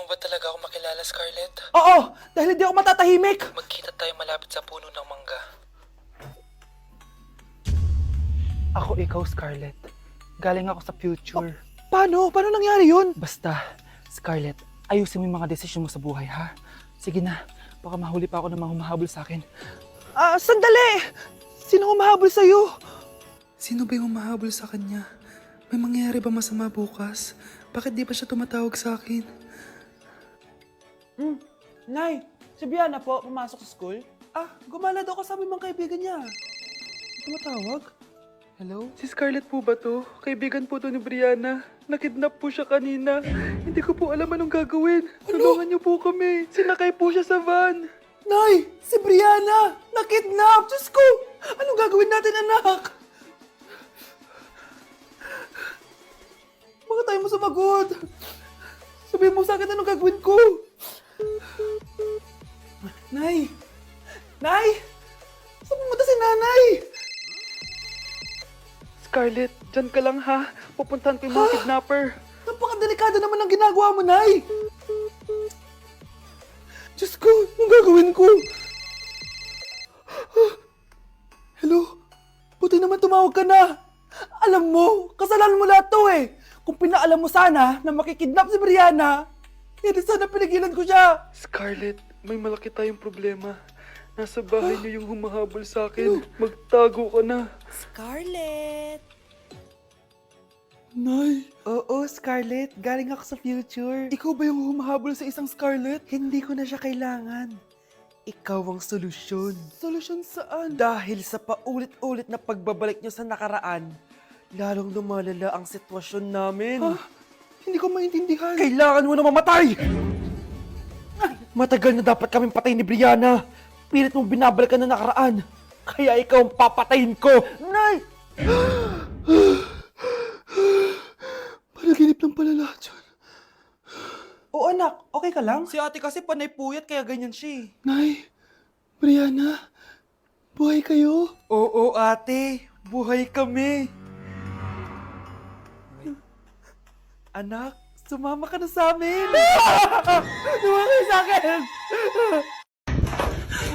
mo ba talaga ako makilala, Scarlett? Oo, dahil hindi ako matatahimik. Magkita tayo malapit sa puno ng mangga. Ako ikaw, Scarlett. Galing ako sa future. Paano? Paano nangyari yun? Basta, Scarlett, ayusin mo yung mga desisyon mo sa buhay, ha? Sige na, baka mahuli pa ako ng mga humahabol sa akin. Sandali! Sino humahabol sa'yo? Sino ba yung humahabol sa kanya? May mangyayari ba masama bukas? Bakit di pa siya tumatawag sa akin? Nay, si Biana po, pumasok sa school. Gumala daw kasama yung mga kaibigan niya. Tumatawag? Hello? Si Scarlett po ba to? Kaibigan po to ni Brianna. Nakidnap po siya kanina. Hindi ko po alam anong gagawin. Tulungan niyo po kami. Sinakay po siya sa van. Nay, si Brianna! Nakidnap! Diyos ko! Anong gagawin natin, anak? Bakit tayo mo sumagot? Sabihin mo sa akin anong gagawin ko? Nay! Nay! Saan pumunta si nanay? Scarlett, dyan ka lang ha. Pupuntahan ko yung mga kidnapper. Napakadelikado naman ang ginagawa mo, Nay! Diyos ko, anong gagawin ko? Hello? Buti naman tumawag ka na. Alam mo, kasalanan mo lahat to eh. Kung pinaalam mo sana na makikidnap si Brianna, hindi sana pinigilan ko siya. Scarlett, may malaki tayong problema. Nasa bahay niyo yung humahabol sa akin. Magtago ka na. Scarlett! Nay. Oo, Scarlett. Galing ako sa future. Ikaw ba yung humahabol sa isang Scarlett? Hindi ko na siya kailangan. Ikaw ang solusyon. Solusyon saan? Dahil sa paulit-ulit na pagbabalik niyo sa nakaraan, lalong lumalala ang sitwasyon namin. Hindi ko maintindihan. Kailangan mo na mamatay! Matagal na dapat kaming patay ni Brianna. Pilit mong binabalikan na nakaraan. Kaya ikaw ang papatayin ko. Nay! Panaginip lang pala lahat yun. Oo anak, okay ka lang? Si ate kasi panay puyat kaya ganyan siya. Nay, Brianna, buhay kayo? Oo ate, buhay kami. Anak, sumama ka na sa amin. Sumama kayo sa akin.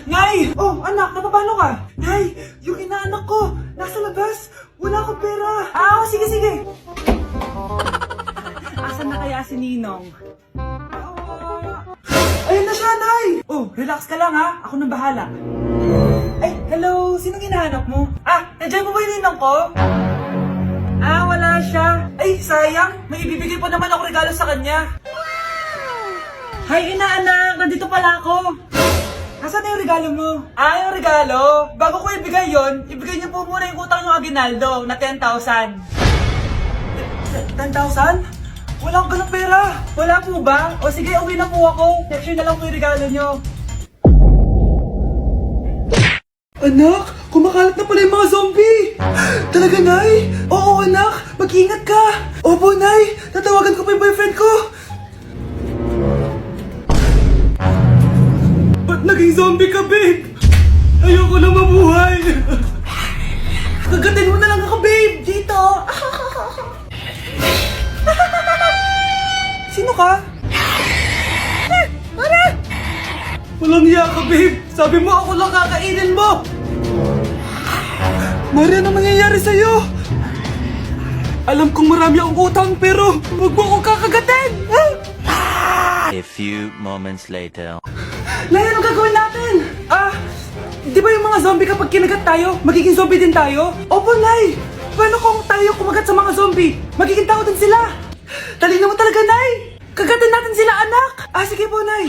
Nay! Oh, anak, napapano ka? Nay, yung inaanak ko, nasa labas. Wala akong pera. Sige, sige. Asan na kaya si Ninong? Ayun na siya, Nay! Oh, relax ka lang ha. Ako nang bahala. Ay, hello. Sinong hinahanap mo? Nandiyan mo ba yung ninong ko? Wala siya. Ay, sayang. May ibibigay pa naman ako regalo sa kanya. Hay, inaanak! Nandito pala ako! Asan na yung regalo mo? Yung regalo? Bago ko ibigay yon, ibigay niyo po muna yung utang yung Aguinaldo na 10,000. 10,000? Wala akong ganang pera. Wala po ba? O sige, uwi na po ako. Next year na lang po yung regalo niyo. Anak, kumakalat na pala yung mga zombie! Talaga, Nay? Oo, anak. Mag-ingat ka. Opo, Nay. Tatawagan ko pa yung boyfriend ko. Ba't naging zombie ka, babe? Ayoko na mabuhay. Kagatin mo na lang ako, babe. Dito. Sino ka? Walang hiya ka, babe. Sabi mo ako lang kakainin mo. Maria, ano nangyayari sa'yo? Alam kong marami akong utang pero huwag mo akong kakagatin. A few moments later. Laya, anong gagawin natin? Di ba yung mga zombie kapag kinagat tayo, magiging zombie din tayo? Opo, Nay. Paano kung tayo kumagat sa mga zombie? Magiging tao din sila. Talino mo talaga, Nay. Kagatin natin sila, anak. Sige po, Nay.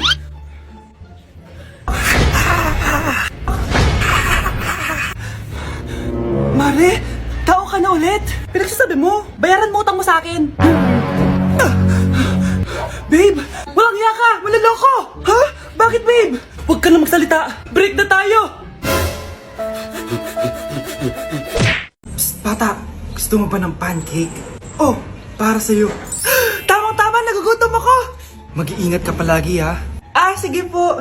Mare, tao ka na ulit. Pinagsasabi mo, bayaran mo utang mo sa akin. Babe, walang hiya ka! Manloloko! Ha? Bakit, babe? Huwag ka na magsalita! Break na tayo! Psst, bata! Gusto mo ba ng pancake? Oh, para sa'yo. Tamang-tama! Nagugutom ako! Mag-iingat ka palagi, ha? Sige po!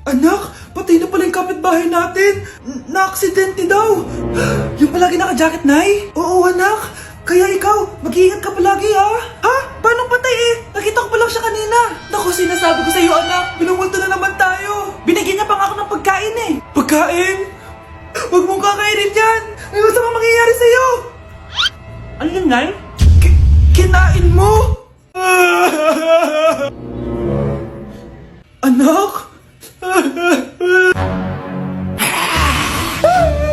Anak! Patay na pala yung kapitbahay natin! Na-aksidente daw! Yung palagi naka-jacket, Nay? Oo, anak! Kaya ikaw, mag-iingat ka palagi, ha? Ha? Paano patay eh? Pagkain? Huwag mong kakainin yan! May masamang mangyayari sa'yo! Ano yun, Nay? Kinain mo? Anak?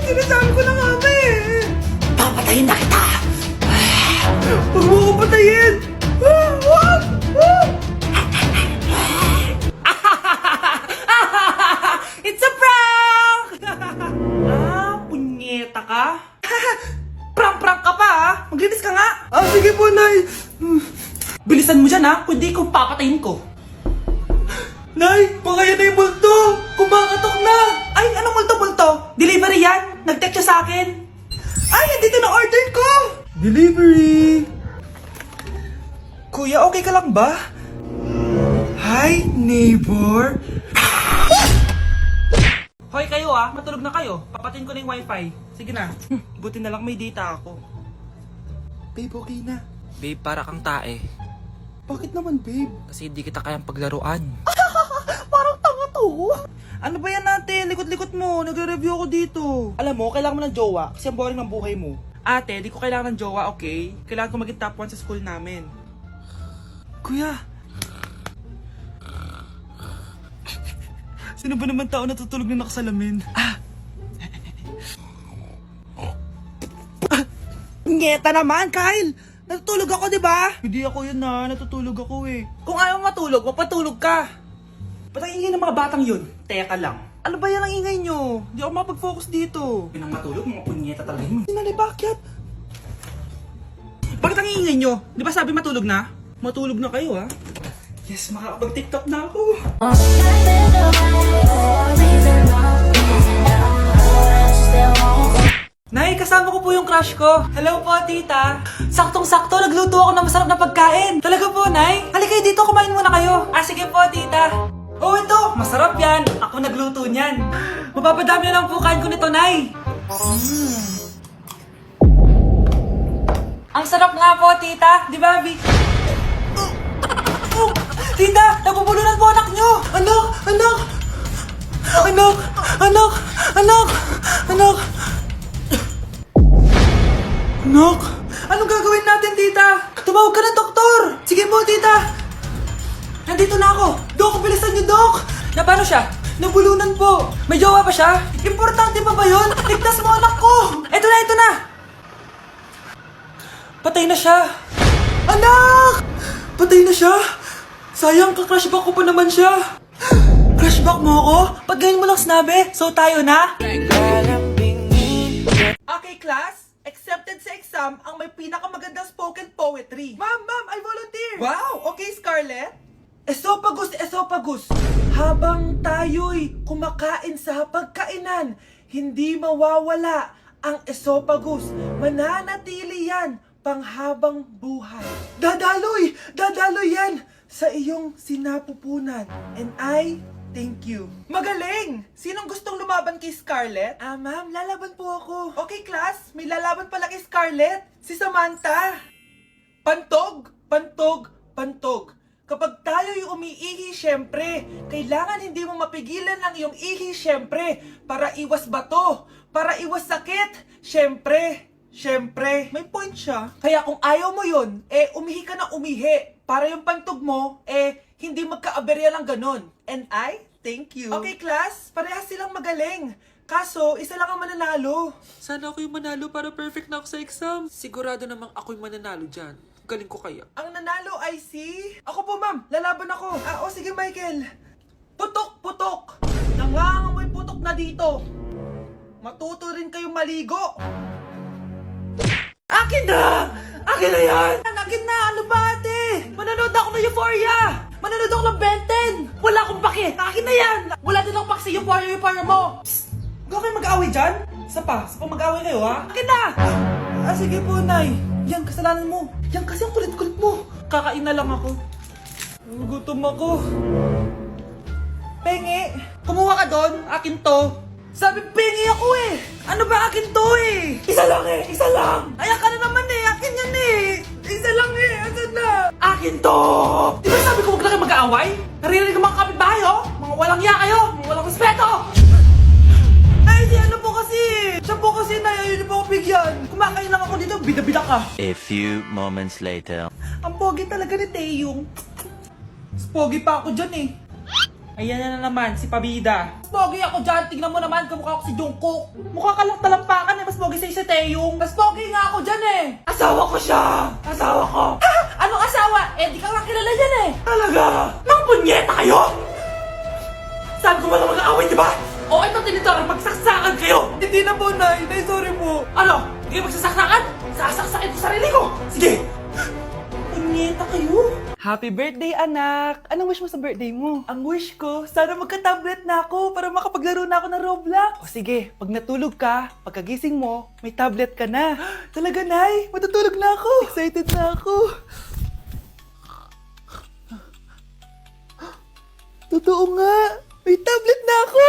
Sinasabi ko na nga eh! Papatayin na kita! Huwag mo ko patayin! Wag! It's a prank! Punyeta ka? Prank-prank ka pa, ha? Maglinis ka nga! Sige po, Nay! Bilisan mo dyan, ha? Kundi kung papatayin ko. Nay! Pakaya na yung multo! Kumakatok na! Ay, anong multo-multo? Delivery yan? Nag-text siya sa akin. Ay, nandito na order ko! Delivery! Kuya, okay ka lang ba? Hi, neighbor! Hoy kayo, matulog na kayo. Papatin ko na yung wifi. Sige na. Buti na lang may data ako. Babe, okay na. Babe, para kang tae. Bakit naman, babe? Kasi hindi kita kayang paglaruan. Parang tanga to. Ano ba yan natin? Likot-likot mo. Nagre-review ako dito. Alam mo, kailangan mo ng jowa kasi ang boring ng buhay mo. Ate, di ko kailangan ng jowa, okay? Kailangan ko maging top 1 sa school namin. Kuya! Sino ba naman tao natutulog na nakasalamin? Ngeta naman, Kyle! Natutulog ako, di ba? Hindi ako yun natutulog ako eh. Kung ayaw matulog, magpatulog ka. Ba't ang ingay ng mga batang yun? Teka lang. Ano ba yan ang ingay nyo? Hindi ako mapag-focus dito. Pinang matulog, mga punyeta talaga yun. Sinali, bakit? Bakit ang ingay nyo? Di ba sabi matulog na? Matulog na kayo, ha? Yes, makakapag-tiktok na ako. Nay, kasama ko po yung crush ko. Hello po, tita. Saktong-sakto, nagluto ako ng masarap na pagkain. Talaga po, Nay. Halika kayo dito, kumain muna kayo. Sige po, tita. Oh, ito, masarap yan. Ako nagluto niyan. Mapapadami na lang po kain ko nito, Nay. Ang sarap nga po, tita. Di ba, Vic? Tita, nabubulunan po anak nyo. Anak, anak. Anak, anak, anak, anak. Anak, anong gagawin natin, tita? Tumawag ka ng doktor. Sige po, tita. Nandito na ako. Dok, bilisan niyo, Dok. Na paano siya? Nabulunan po. May jowa ba siya? Importante pa ba yun? Ligtas mo anak ko. Ito na, ito na. Patay na siya. Anak! Patay na siya. Sayang, ka-crushback ko pa naman siya. Crushback mo ako? Pag ganyan mo lang sinabi, so tayo na? Okay, class. Accepted sa exam ang may pinakamagandang spoken poetry. Ma'am, I volunteer. Wow, okay, Scarlett. Esophagus, esophagus. Habang tayo'y kumakain sa pagkainan, hindi mawawala ang esophagus. Mananatili yan panghabang buhay. Dadaloy yan sa iyong sinapupunan. And I thank you. Magaling! Sinong gustong lumaban kay Scarlett? Ma'am, lalaban po ako. Okay, class. May lalaban pala kay Scarlett. Si Samantha. Pantog, pantog, pantog. Kapag tayo'y umiihi, syempre, kailangan hindi mo mapigilan ang iyong ihi, syempre, para iwas bato, para iwas sakit, syempre, may point siya. Kaya kung ayaw mo yun, umihi ka na umihi, para yung pantog mo, hindi magka-aberya lang ganon. And I thank you. Okay, class, parehas silang magaling. Kaso, isa lang ang mananalo. Sana ako yung manalo para perfect na ako sa exam. Sigurado namang ako yung mananalo dyan. Galing ko kaya. Ang nanalo ay si... Ako po, ma'am. Lalaban ako. Sige, Michael. Putok, putok. Nangangamoy putok na dito. Matuto rin kayong maligo. Akin na! Akin na yan! Akin na! Ano ba, ate? Manonood ako ng Euphoria! Manonood ako ng Ben 10! Wala akong pake! Akin na yan! Wala din akong pake sa Euphoria mo! Psst! Huwag kayo mag-away dyan? Isa pa mag-away kayo, ha? Akin na! Sige po, Nay. Yan, kasalanan mo. Yan kasi ang kulit-kulit mo. Kakain na lang ako. Gutom ako. Pengi, kumuha ka doon. Akin to. Sabi, pengi ako eh. Ano ba akin to eh? Isa lang eh, isa lang. Ayan ka na naman eh, akin yan eh. Isa lang eh, asan na? Akin to. Di ba sabi ko huwag lang kayo mag-aaway? Naririnig ang mga kapitbahay oh. Mga walang iya kayo, mga walang respeto. ano po kasi? Siya po kasi na ayaw niyo po ako bigyan. Kumakain lang ako dito, bida-bida ka. A few moments later. Ang pogi talaga ni Taeyong. Mas pogi pa ako dyan eh. Ayan na naman, si Pabida. Mas pogi ako dyan, tignan mo naman, kamukha ako si Jungkook. Mukha ka lang talampakan eh, mas pogi sa'yo si Taeyong. Mas pogi nga ako dyan eh. Asawa ko siya! Asawa ko! Ha? Anong asawa? Eh, di ka nga kilala dyan eh. Talaga? Mang punyeta kayo? Saan ko walang mag-aaway, di ba? O ito tinitorong magsaksakan kayo! Hindi na po, Nay. Nay, sorry po. Ano? Hindi kayo magsasaksakan? Sasaksakin ko sarili ko! Sige! Punyeta kayo? Happy birthday, anak! Anong wish mo sa birthday mo? Ang wish ko, sana magka-tablet na ako para makapaglaro na ako ng Roblox. O sige, pag natulog ka, pagkagising mo, may tablet ka na. Talaga, Nay? Matutulog na ako! Excited na ako! Totoo nga! May tablet na ako!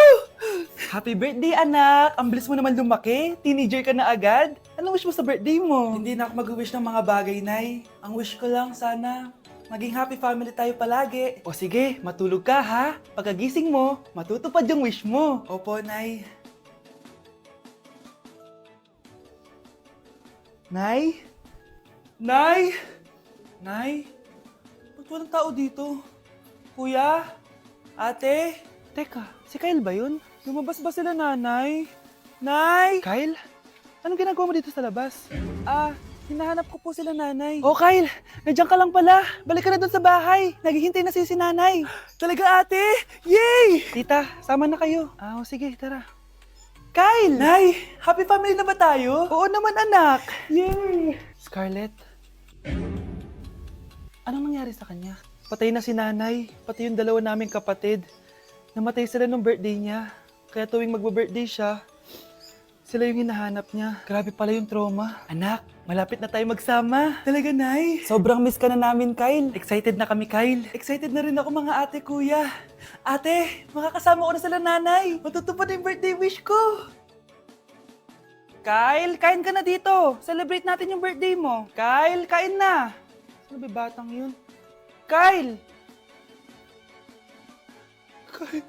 Happy birthday, anak! Ang bilis mo naman lumaki. Teenager ka na agad. Anong wish mo sa birthday mo? Hindi na ako mag-wish ng mga bagay, Nay. Ang wish ko lang sana, maging happy family tayo palagi. O sige, matulog ka ha. Pagkagising mo, matutupad yung wish mo. Opo, Nay. Nay? Nay? Nay? Ba't walang tao dito? Kuya? Ate? Teka, si Kyle ba yun? Lumabas ba sila, nanay? Nay! Kyle? Anong ginagawa mo dito sa labas? Hinahanap ko po sila, nanay. Oh, Kyle! Nandiyan ka lang pala. Balik ka na doon sa bahay. Naghihintay na si nanay. Talaga, ate? Yay! Tita, sama na kayo. Sige, tara. Kyle! Nay, happy family na ba tayo? Oo naman, anak. Yay! Scarlett, anong nangyari sa kanya? Patay na si nanay, pati yung dalawa naming kapatid. Namatay sila nung birthday niya. Kaya tuwing magbe-birthday siya, sila yung hinahanap niya. Grabe pala yung trauma. Anak, malapit na tayo magsama. Talaga, Nay. Sobrang miss ka na namin, Kyle. Excited na kami, Kyle. Excited na rin ako, mga ate, kuya. Ate, makakasama ko na sila, nanay. Matutupad na yung birthday wish ko. Kyle, kain ka na dito. Celebrate natin yung birthday mo. Kyle, kain na. Sino ba batang yun? Kyle! Kyle.